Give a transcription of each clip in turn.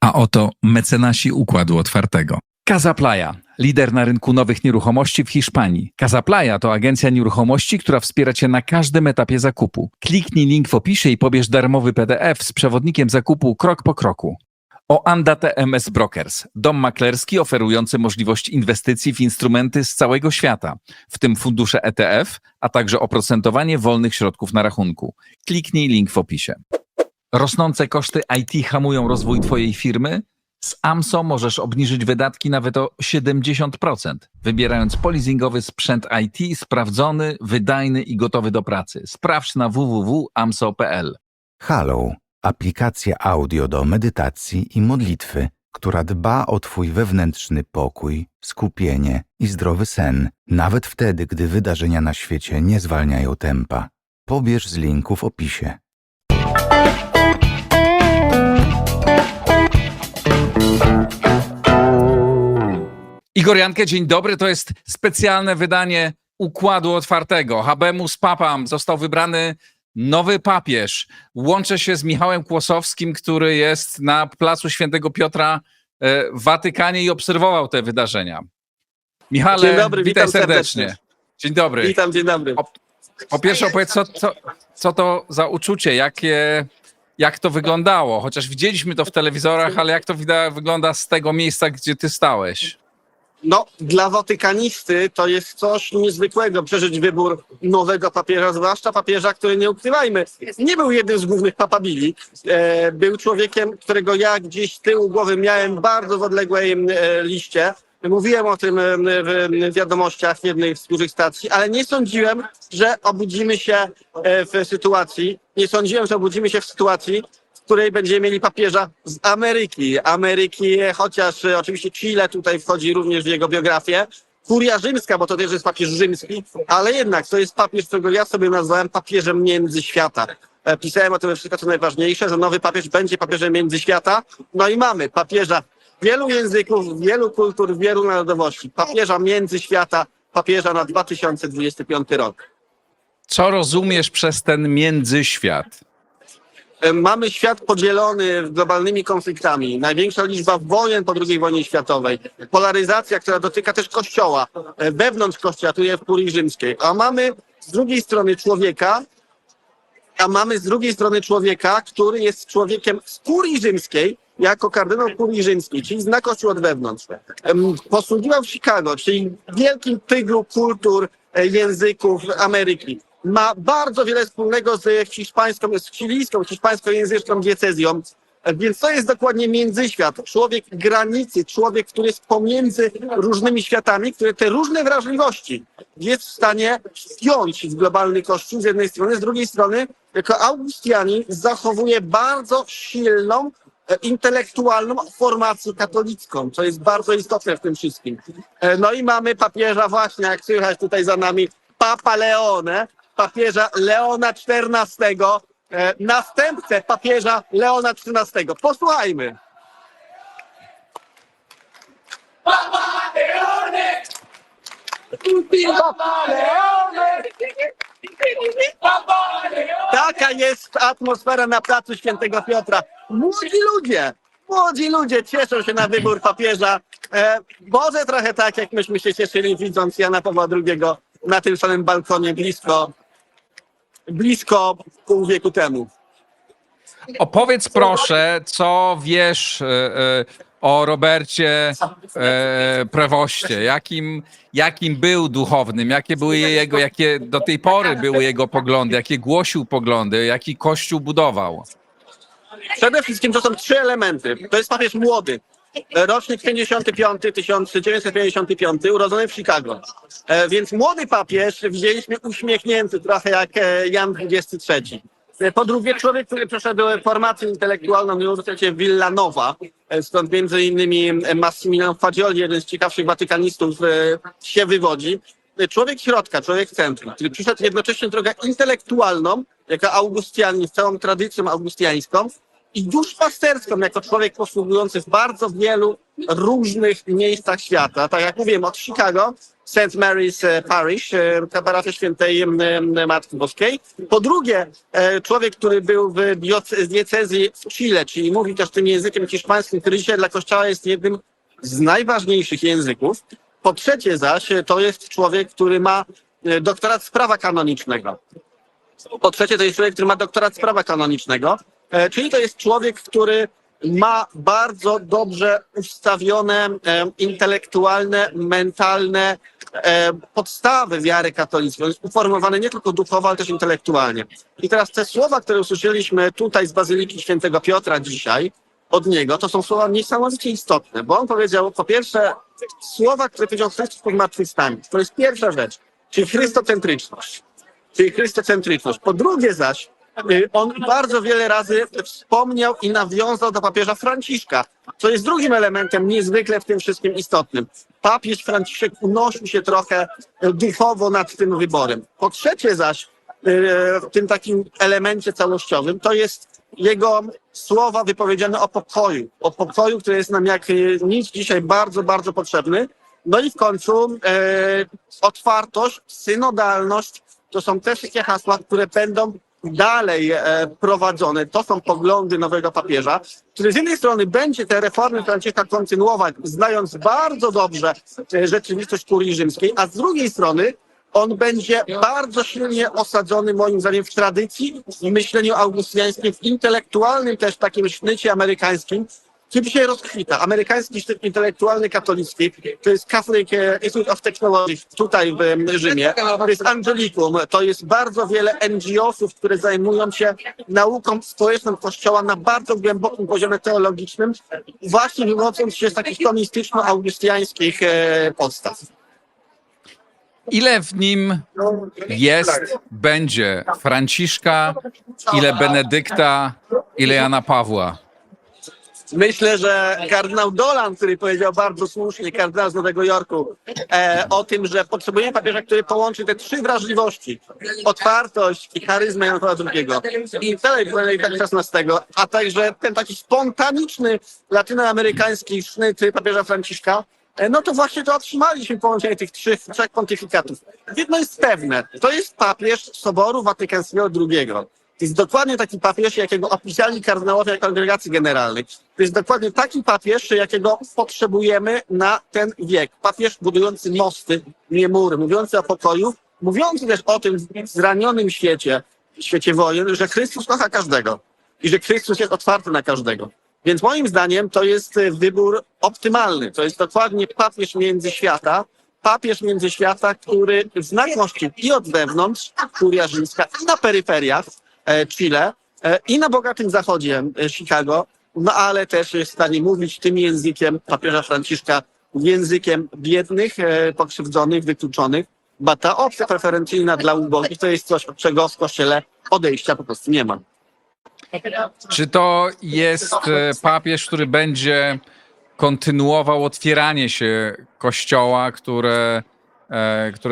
A oto mecenasi Układu Otwartego. Casaplaya, lider na rynku nowych nieruchomości w Hiszpanii. Casaplaya to agencja nieruchomości, która wspiera Cię na każdym etapie zakupu. Kliknij link w opisie i pobierz darmowy PDF z przewodnikiem zakupu krok po kroku. Oanda TMS Brokers, dom maklerski oferujący możliwość inwestycji w instrumenty z całego świata, w tym fundusze ETF, a także oprocentowanie wolnych środków na rachunku. Kliknij link w opisie. Rosnące koszty IT hamują rozwój Twojej firmy? Z AMSO możesz obniżyć wydatki nawet o 70%, wybierając polizingowy sprzęt IT sprawdzony, wydajny i gotowy do pracy. Sprawdź na www.amso.pl. Halo, aplikacja audio do medytacji i modlitwy, która dba o Twój wewnętrzny pokój, skupienie i zdrowy sen, nawet wtedy, gdy wydarzenia na świecie nie zwalniają tempa. Pobierz z linku w opisie. Igor Jankę, dzień dobry. To jest specjalne wydanie Układu Otwartego. Habemus Papam. Został wybrany nowy papież. Łączę się z Michałem Kłosowskim, który jest na placu Świętego Piotra w Watykanie i obserwował te wydarzenia. Michale, dzień dobry, witaj witam serdecznie. serdecznie. Dzień dobry. Witam, dzień dobry. Po pierwsze opowiedz, co to za uczucie, jak to wyglądało? Chociaż widzieliśmy to w telewizorach, ale jak to wygląda z tego miejsca, gdzie ty stałeś? No, dla watykanisty to jest coś niezwykłego przeżyć wybór nowego papieża, zwłaszcza papieża, który, nie ukrywajmy, nie był jednym z głównych papabili. Był człowiekiem, którego ja gdzieś z tyłu głowy miałem bardzo w odległej liście. Mówiłem o tym w wiadomościach w jednej z dużych stacji, ale nie sądziłem, że obudzimy się w sytuacji, w której będziemy mieli papieża z Ameryki, chociaż oczywiście Chile tutaj wchodzi również w jego biografię. Kuria rzymska, bo to też jest papież rzymski, ale jednak to jest papież, którego ja sobie nazwałem papieżem międzyświata. Pisałem o tym we wszystko, co najważniejsze, że nowy papież będzie papieżem międzyświata. No i mamy papieża wielu języków, wielu kultur, wielu narodowości. Papieża międzyświata, papieża na 2025 rok. Co rozumiesz przez ten międzyświat? Mamy świat podzielony globalnymi konfliktami. Największa liczba wojen po II wojnie światowej. Polaryzacja, która dotyka też Kościoła. Wewnątrz Kościoła, tu jest w Kurii Rzymskiej. A mamy z drugiej strony człowieka, który jest człowiekiem z Kurii Rzymskiej, jako kardynał Kurii Rzymskiej, czyli zna Kościół od wewnątrz. Posługiwał w Chicago, czyli wielkim tyglu kultur, języków Ameryki. Ma bardzo wiele wspólnego z hiszpańsko-języczną diecezją, więc to jest dokładnie międzyświat. Człowiek granicy, człowiek, który jest pomiędzy różnymi światami, który te różne wrażliwości jest w stanie wpiąć w globalny Kościół z jednej strony, z drugiej strony jako Augustianin zachowuje bardzo silną, intelektualną formację katolicką, co jest bardzo istotne w tym wszystkim. No i mamy papieża właśnie, jak słychać tutaj za nami, Papa Leone, papieża Leona XIV, następcę papieża Leona XIV. Posłuchajmy. Papa Leone! Papa Leone! Papa Leone! Taka jest atmosfera na placu Świętego Piotra. Młodzi ludzie cieszą się na wybór papieża. Może trochę tak, jak myśmy się cieszyli, widząc Jana Pawła II na tym samym balkonie blisko pół wieku temu. Opowiedz proszę, co wiesz o Robercie Prevoście. Jakim był duchownym, jakie do tej pory były jego poglądy, jakie głosił poglądy, jaki kościół budował? Przede wszystkim to są trzy elementy. To jest papież młody. Rocznik 1955, urodzony w Chicago. Więc młody papież widzieliśmy uśmiechnięty, trochę jak Jan XXIII. Po drugie, człowiek, który przeszedł formację intelektualną na Uniwersytecie Villanova, stąd między innymi Massimiliano Fagioli, jeden z ciekawszych watykanistów, się wywodzi. Człowiek środka, człowiek centrum, który przyszedł jednocześnie drogę intelektualną, jako Augustianin, z całą tradycją augustiańską, i duszpasterską, jako człowiek posługujący w bardzo wielu różnych miejscach świata. Tak jak mówiłem, od Chicago St. Mary's Parish, ta parafia świętej Matki Boskiej. Po drugie, człowiek, który był w diecezji w Chile, czyli mówi też tym językiem hiszpańskim, który dzisiaj dla Kościoła jest jednym z najważniejszych języków. Po trzecie zaś, to jest człowiek, który ma doktorat z prawa kanonicznego. Po trzecie, to jest człowiek, który ma doktorat z prawa kanonicznego, czyli to jest człowiek, który ma bardzo dobrze ustawione intelektualne, mentalne podstawy wiary katolickiej. On jest uformowany nie tylko duchowo, ale też intelektualnie. I teraz te słowa, które usłyszeliśmy tutaj z Bazyliki Świętego Piotra dzisiaj od niego, to są słowa niesamowicie istotne, bo on powiedział, po pierwsze, słowa, które powiedział Chrystus po zmartwychwstaniu. To jest pierwsza rzecz, czyli chrystocentryczność. Po drugie zaś, on bardzo wiele razy wspomniał i nawiązał do papieża Franciszka, co jest drugim elementem niezwykle w tym wszystkim istotnym. Papież Franciszek unosił się trochę duchowo nad tym wyborem. Po trzecie zaś, w tym takim elemencie całościowym, to jest jego słowa wypowiedziane o pokoju, który jest nam jak nic dzisiaj bardzo, bardzo potrzebny. No i w końcu otwartość, synodalność, to są też takie hasła, które będą dalej prowadzone. To są poglądy nowego papieża, który z jednej strony będzie te reformy Franciszka kontynuować, znając bardzo dobrze rzeczywistość kurii rzymskiej, a z drugiej strony on będzie bardzo silnie osadzony moim zdaniem w tradycji, w myśleniu augustiańskim, w intelektualnym też takim sznycie amerykańskim, który dzisiaj rozkwita. Amerykański sznyt intelektualny katolicki, to jest Catholic Institute of Technology tutaj w Rzymie, to jest Angelicum, to jest bardzo wiele NGO-sów, które zajmują się nauką społeczną Kościoła na bardzo głębokim poziomie teologicznym, właśnie wywodząc się z takich tomistyczno-augustiańskich podstaw. Ile w nim będzie Franciszka, ile Benedykta, ile Jana Pawła? Myślę, że kardynał Dolan, który powiedział bardzo słusznie, kardynał z Nowego Jorku, o tym, że potrzebujemy papieża, który połączy te trzy wrażliwości, otwartość i charyzmę Jana Pawła II, intelekt XVI, a także ten taki spontaniczny, latynoamerykański sznyt papieża Franciszka, no to właśnie to otrzymaliśmy połączenie tych trzech pontyfikatów. Jedno jest pewne, to jest papież Soboru Watykańskiego II. To jest dokładnie taki papież, jakiego opisali kardynałowie Kongregacji Generalnej. To jest dokładnie taki papież, jakiego potrzebujemy na ten wiek. Papież budujący mosty, nie mury, mówiący o pokoju, mówiący też o tym w zranionym świecie, świecie wojen, że Chrystus kocha każdego i że Chrystus jest otwarty na każdego. Więc moim zdaniem to jest wybór optymalny. To jest dokładnie papież międzyświata, który zna Kościół i od wewnątrz, kuria rzymska, i na peryferiach, Chile, i na bogatym zachodzie, Chicago, no ale też jest w stanie mówić tym językiem papieża Franciszka, językiem biednych, pokrzywdzonych, wykluczonych, bo ta opcja preferencyjna dla ubogich to jest coś, od czego w Kościele odejścia po prostu nie ma. Czy to jest papież, który będzie kontynuował otwieranie się Kościoła, które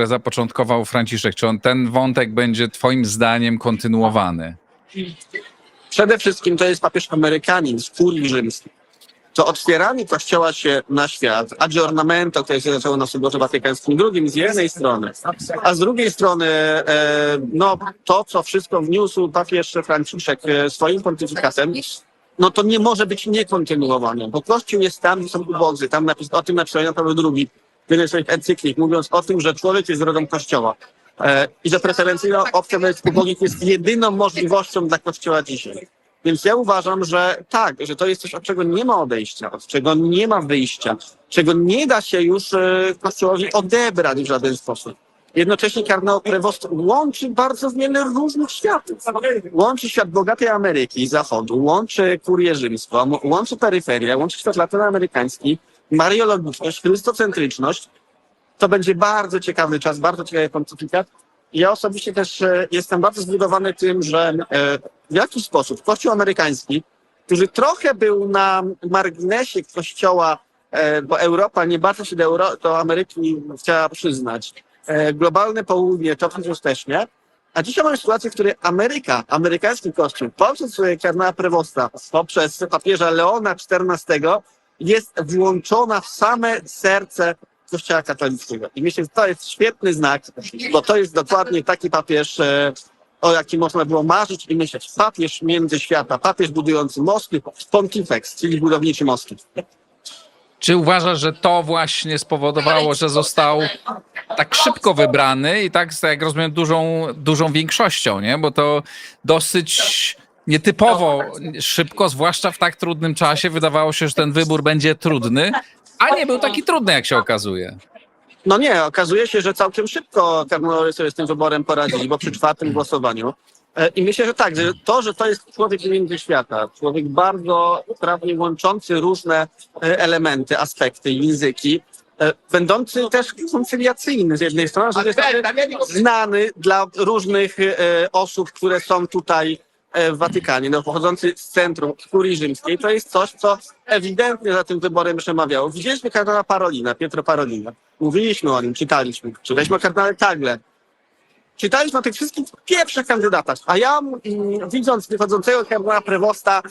zapoczątkował Franciszek? Czy ten wątek będzie twoim zdaniem kontynuowany? Przede wszystkim to jest papież Amerykanin z kurii rzymskiej. To otwieranie Kościoła się na świat, aggiornamento, które się zaczęło na Soborze Watykańskim II z jednej strony, a z drugiej strony no, to, co wszystko wniósł papież Franciszek swoim pontyfikatem, no to nie może być niekontynuowane, bo Kościół jest tam, gdzie są ubodzy. Tam o tym napisał Jan Paweł II w jednej swoich encyklik, mówiąc o tym, że człowiek jest rodą Kościoła i że preferencyjna opcja wobec ubogich jest jedyną możliwością dla Kościoła dzisiaj. Więc ja uważam, że tak, że to jest coś, od czego nie ma odejścia, od czego nie ma wyjścia, czego nie da się już Kościołowi odebrać w żaden sposób. Jednocześnie kardynał Prevost łączy bardzo wiele różnych światów. Łączy świat bogatej Ameryki, Zachodu, łączy kurię rzymską, łączy peryferię, łączy świat latynoamerykański, mariologiczność, chrystocentryczność. To będzie bardzo ciekawy czas, bardzo ciekawy pontyfikat. Ja osobiście też jestem bardzo zbudowany tym, że w jakiś sposób Kościół amerykański, który trochę był na marginesie Kościoła, bo Europa nie bardzo się do Ameryki chciała przyznać, globalne południe to przecież też nie. A dzisiaj mamy sytuację, w której amerykański Kościół, poprzez kardynała Prevosta, poprzez papieża Leona XIV jest włączona w same serce Kościoła katolickiego. I myślę, że to jest świetny znak, bo to jest dokładnie taki papież, o jakim można było marzyć i myśleć. Papież międzyświata, papież budujący mosty, pontifex, czyli budowniczy mostu. Czy uważasz, że to właśnie spowodowało, że został tak szybko wybrany i tak, jak rozumiem, dużą większością, nie? Bo to dosyć nietypowo szybko, zwłaszcza w tak trudnym czasie. Wydawało się, że ten wybór będzie trudny, a nie był taki trudny, jak się okazuje. No nie, okazuje się, że całkiem szybko kardynalowie sobie z tym wyborem poradzili, bo przy czwartym głosowaniu. I myślę, że tak, że to jest człowiek międzyświata, człowiek bardzo sprawnie łączący różne elementy, aspekty, języki, będący też koncyliacyjny z jednej strony, że jest znany dla różnych osób, które są tutaj w Watykanie, no, pochodzący z centrum kurii rzymskiej. To jest coś, co ewidentnie za tym wyborem przemawiało. Widzieliśmy kardynała Parolina, Pietro Parolina. Mówiliśmy o nim, czytaliśmy o kardynale Tagle. Czytaliśmy o tych wszystkich pierwszych kandydatach, a ja widząc wychodzącego kardynała Prevosta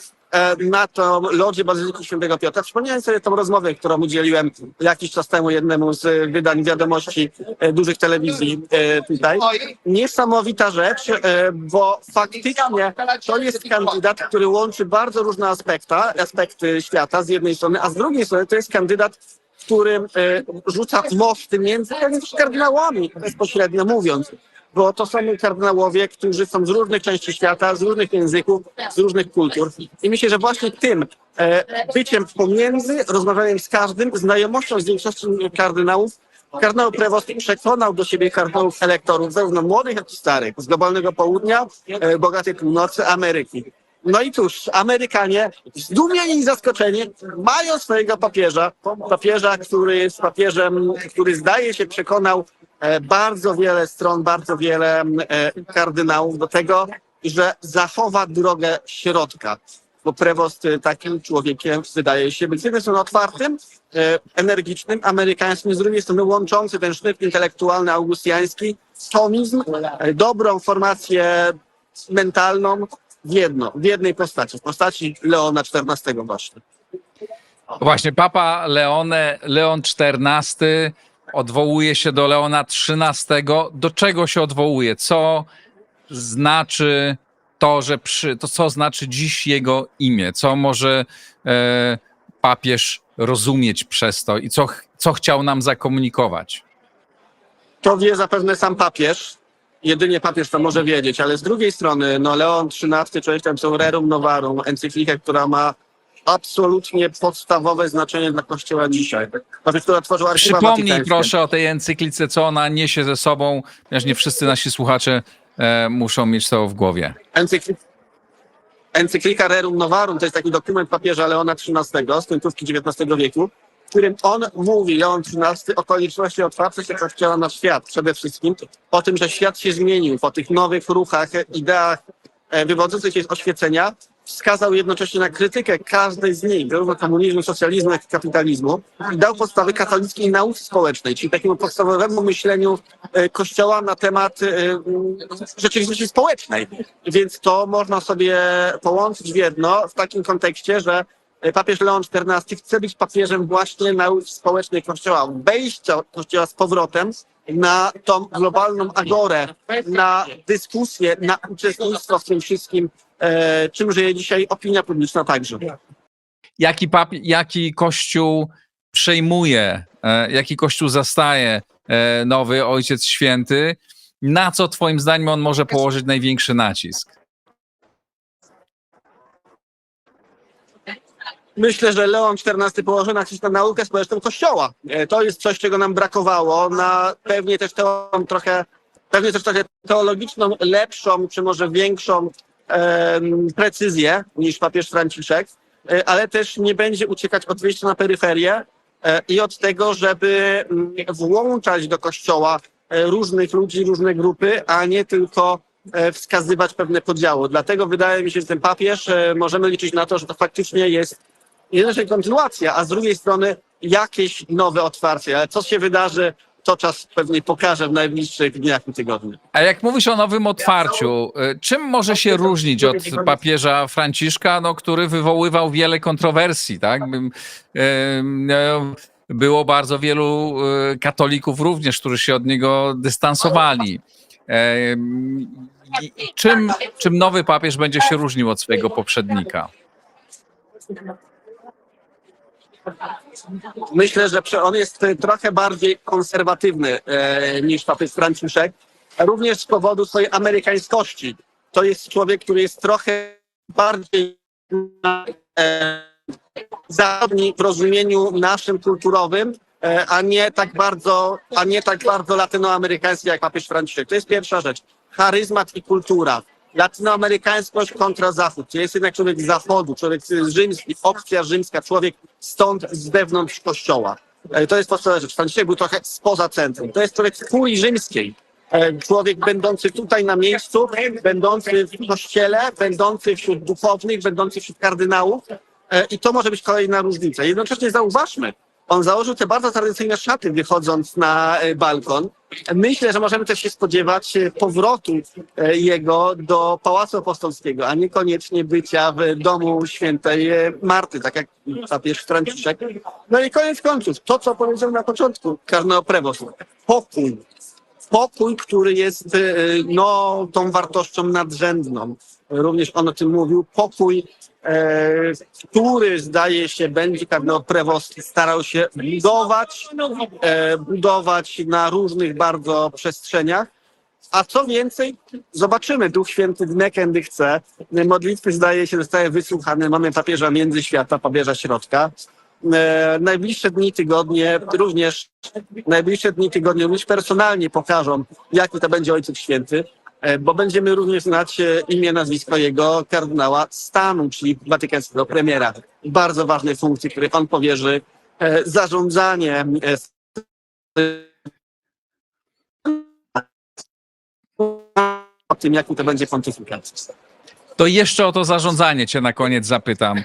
na tą lodzie Bazyliki Świętego Piotra, przypomniałem sobie tą rozmowę, którą udzieliłem jakiś czas temu jednemu z wydań wiadomości dużych telewizji tutaj. Niesamowita rzecz, bo faktycznie to jest kandydat, który łączy bardzo różne aspekty świata z jednej strony, a z drugiej strony to jest kandydat, w którym rzuca mosty między kardynałami, bezpośrednio mówiąc. Bo to są kardynałowie, którzy są z różnych części świata, z różnych języków, z różnych kultur. I myślę, że właśnie tym byciem pomiędzy, rozmawianiem z każdym, znajomością z większością kardynałów, kardynał Prevost przekonał do siebie kardynałów elektorów, zarówno młodych, jak i starych, z globalnego południa, bogatej północy, Ameryki. No i cóż, Amerykanie, zdumieni i zaskoczeni, mają swojego papieża, który jest papieżem, który zdaje się przekonał bardzo wiele stron, bardzo wiele kardynałów do tego, że zachowa drogę środka. Bo Prevost takim człowiekiem wydaje się być z jednej strony otwartym, energicznym, amerykańskim, z drugiej strony łączący ten sznyt intelektualny augustiański, tomizm, dobrą formację mentalną w jednej postaci, w postaci Leona XIV właśnie. Właśnie, Papa Leon XIV odwołuje się do Leona XIII. Do czego się odwołuje? Co znaczy to, co znaczy dziś jego imię? Co może papież rozumieć przez to i co chciał nam zakomunikować? To wie zapewne sam papież. Jedynie papież to może wiedzieć, ale z drugiej strony no Leon XIII, człowiek tam są Rerum Novarum, encyklikę, która ma absolutnie podstawowe znaczenie dla Kościoła dzisiaj. Papież, która tworzyła Archiwa Przypomnij Watykańskie. proszę o tej encyklice, co ona niesie ze sobą, ponieważ nie wszyscy nasi słuchacze muszą mieć to w głowie. Encyklika Rerum Novarum to jest taki dokument papieża Leona XIII z końcówki XIX wieku, w którym on mówi, Leon XIII, o konieczności otwarcia się Kościoła na świat przede wszystkim, o tym, że świat się zmienił, po tych nowych ruchach, ideach wywodzących się z oświecenia, wskazał jednocześnie na krytykę każdej z nich, zarówno komunizmu, socjalizmu, jak i kapitalizmu, i dał podstawy katolickiej nauce społecznej, czyli takiemu podstawowemu myśleniu Kościoła na temat rzeczywistości społecznej. Więc to można sobie połączyć w jedno w takim kontekście, że papież Leon XIV chce być papieżem właśnie nauki społecznej Kościoła, wejścia Kościoła z powrotem na tą globalną agorę, na dyskusję, na uczestnictwo w tym wszystkim, czym żyje dzisiaj opinia publiczna także. Jaki Kościół przejmuje, jaki Kościół zastaje nowy Ojciec Święty? Na co twoim zdaniem on może położyć największy nacisk? Myślę, że Leon XIV położy nacisk na naukę społeczną Kościoła. To jest coś, czego nam brakowało, na pewnie też trochę teologiczną, lepszą, czy może większą precyzję niż papież Franciszek, ale też nie będzie uciekać od wyjścia na peryferię i od tego, żeby włączać do Kościoła różnych ludzi, różne grupy, a nie tylko wskazywać pewne podziały. Dlatego wydaje mi się, że ten papież możemy liczyć na to, że to faktycznie jest jedna kontynuacja, a z drugiej strony jakieś nowe otwarcie. Ale co się wydarzy, to czas pewnie pokaże w najbliższych dniach i tygodniach. A jak mówisz o nowym otwarciu, czym może się różnić od papieża Franciszka, który wywoływał wiele kontrowersji, tak? było bardzo wielu katolików również, którzy się od niego dystansowali. Czym nowy papież będzie się różnił od swojego poprzednika? Myślę, że on jest trochę bardziej konserwatywny niż papież Franciszek, również z powodu swojej amerykańskości. To jest człowiek, który jest trochę bardziej zachodni w rozumieniu naszym kulturowym, a nie tak bardzo latynoamerykański jak papież Franciszek. To jest pierwsza rzecz. Charyzmat i kultura. Latynoamerykańskość kontra Zachód. To jest jednak człowiek z Zachodu, człowiek rzymski, opcja rzymska, człowiek stąd, z wewnątrz kościoła. To jest podstawowa rzecz. Franciszek był trochę spoza centrum. To jest człowiek z kurii rzymskiej. Człowiek będący tutaj na miejscu, będący w kościele, będący wśród duchownych, będący wśród kardynałów. I to może być kolejna różnica. Jednocześnie zauważmy, on założył te bardzo tradycyjne szaty, wychodząc na balkon. Myślę, że możemy też się spodziewać powrotu jego do Pałacu Apostolskiego, a niekoniecznie bycia w domu świętej Marty, tak jak papież Franciszek. No i koniec końców, to co powiedział na początku kardynał Prevost, pokój. Pokój, który jest tą wartością nadrzędną. Również on o tym mówił. Pokój, który zdaje się będzie kardynał Prevost starał się budować na różnych bardzo przestrzeniach. A co więcej, zobaczymy, Duch Święty wne kiedy chce. Modlitwy zdaje się zostały wysłuchane. Mamy papieża międzyświata, papieża środka. Najbliższe dni, tygodnie również personalnie pokażą, jaki to będzie Ojciec Święty, bo będziemy również znać imię, nazwisko jego kardynała stanu, czyli watykańskiego premiera. Bardzo ważnej funkcji, której on powierzy zarządzanie o tym, jaki to będzie pontyfikat. To jeszcze o to zarządzanie cię na koniec zapytam.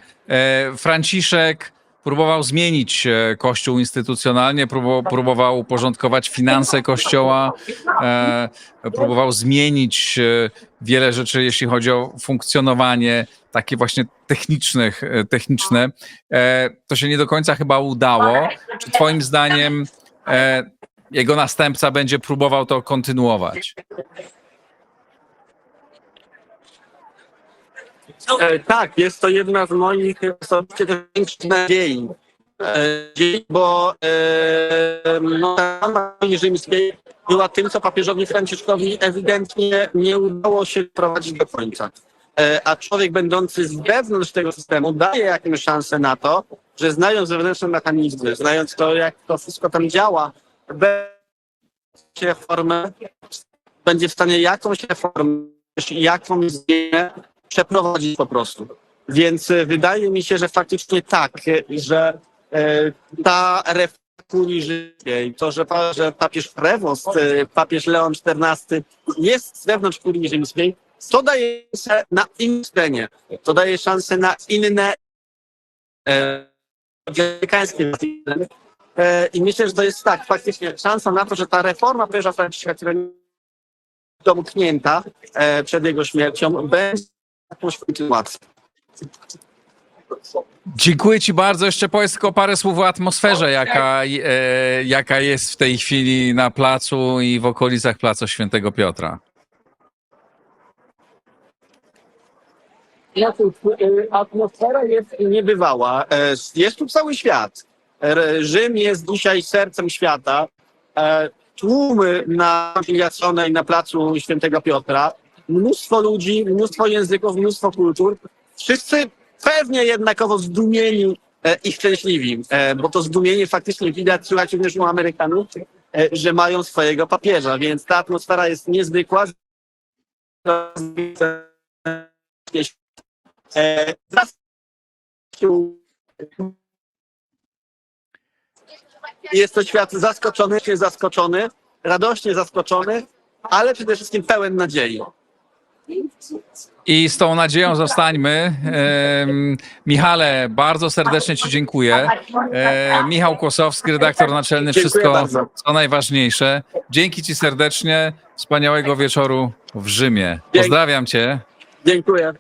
Franciszek próbował zmienić Kościół instytucjonalnie, próbował uporządkować finanse Kościoła, próbował zmienić wiele rzeczy, jeśli chodzi o funkcjonowanie takie właśnie techniczne. To się nie do końca chyba udało. Czy twoim zdaniem jego następca będzie próbował to kontynuować? Tak, jest to jedna z moich osobiście większych nadziei, bo ta rzymskiej była tym, co papieżowi Franciszkowi ewidentnie nie udało się prowadzić do końca. A człowiek będący z wewnątrz tego systemu daje jakąś szansę na to, że znając zewnętrzne mechanizmy, znając to, jak to wszystko tam działa, będzie w stanie jakąś reformę, jakąś zmianę przeprowadzić po prostu. Więc wydaje mi się, że faktycznie tak, że ta reforma kurii rzymskiej, to, że papież Prevost, papież Leon XIV jest z wewnątrz kurii rzymskiej, to daje szansę na inne scenie, to daje szansę na inne amerykańskie i myślę, że to jest tak, faktycznie szansa na to, że ta reforma papieża Franciszka, która domknięta przed jego śmiercią, będzie jakąś kontynuacją. Dziękuję ci bardzo. Jeszcze powiedz tylko parę słów o atmosferze, jaka jest w tej chwili na placu i w okolicach Placu Świętego Piotra. Atmosfera jest niebywała. Jest tu cały świat. Rzym jest dzisiaj sercem świata. Tłumy na Filiaconej, na Placu Świętego Piotra. Mnóstwo ludzi, mnóstwo języków, mnóstwo kultur. Wszyscy pewnie jednakowo zdumieni i szczęśliwi, bo to zdumienie faktycznie widać, słychać również u Amerykanów, że mają swojego papieża, więc ta atmosfera jest niezwykła. Jest to świat zaskoczony, radośnie zaskoczony, ale przede wszystkim pełen nadziei. I z tą nadzieją zostańmy. Michale, bardzo serdecznie ci dziękuję. Michał Kłosowski, redaktor naczelny, Dziękuję Wszystko bardzo. co najważniejsze. Dzięki ci serdecznie. Wspaniałego wieczoru w Rzymie. Pozdrawiam cię. Dziękuję.